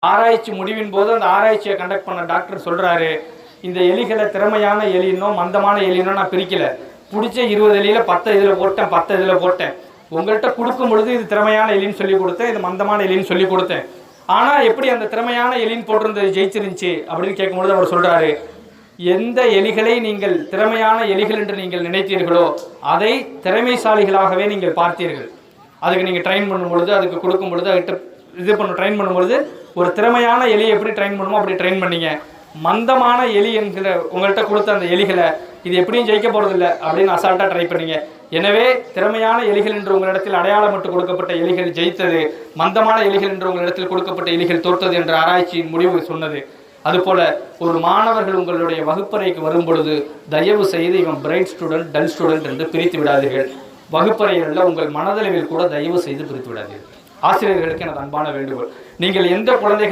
ஆராய்ச்சி முடிவின் போது அந்த ஆராய்ச்சியை கண்டக்ட் பண்ண டாக்டர் சொல்றாரு, இந்த எலிகளை திறமையான எலினோ மந்தமான எலினோ நான் பிரிக்கல, பிடிச்ச 20 எலியில 10 இதில் போட்டேன், 10 இதில் போட்டேன். உங்கள்கிட்ட கொடுக்கும் பொழுது இது திறமையான எலின்னு சொல்லி கொடுத்தேன், இது மந்தமான எலின்னு சொல்லி கொடுத்தேன். ஆனால் எப்படி அந்த திறமையான எலின்னு போட்டிருந்தது ஜெயிச்சிருந்துச்சு அப்படின்னு கேட்கும்பொழுது அவர் சொல்றாரு, எந்த எலிகளை நீங்கள் திறமையான எலிகள் என்று நீங்கள் நினைத்தீர்களோ அதை திறமைசாலிகளாகவே நீங்கள் பார்த்தீர்கள். அதுக்கு நீங்கள் ட்ரெயின் பண்ணும் பொழுது, அதுக்கு கொடுக்கும் பொழுது, அதுக்கிட்ட ட்ரெயின் பண்ணும்பொழுது ஒரு திறமையான எலியை எப்படி ட்ரெயின் பண்ணுமோ அப்படி ட்ரெயின் பண்ணீங்க. மந்தமான எலி என்கிற உங்கள்கிட்ட கொடுத்த அந்த எலிகளை இது எப்படியும் ஜெயிக்க போகிறதில்லை அப்படின்னு அசால்ட்டாக ட்ரை பண்ணீங்க. எனவே திறமையான எலிகள் என்று உங்களிடத்தில் அடையாளமிட்டு கொடுக்கப்பட்ட எலிகள் ஜெயித்தது, மந்தமான எலிகள் என்று உங்களிடத்தில் கொடுக்கப்பட்ட எலிகள் தோற்றது என்ற ஆராய்ச்சியின் முடிவு சொன்னது. அதுபோல ஒரு மாணவர்கள் உங்களுடைய வகுப்பறைக்கு வரும் பொழுது தயவு செய்து இவன் பிரைட் ஸ்டூடெண்ட், டல் ஸ்டூடெண்ட் என்று பிரித்து விடாதீர்கள். வகுப்பறைகளில் உங்கள் மனதளவில் கூட தயவு செய்து பிரித்து விடாதீர்கள். ஆசிரியர்களுக்கு எனது அன்பான வேண்டுகோள், நீங்கள் எந்த குழந்தைகள்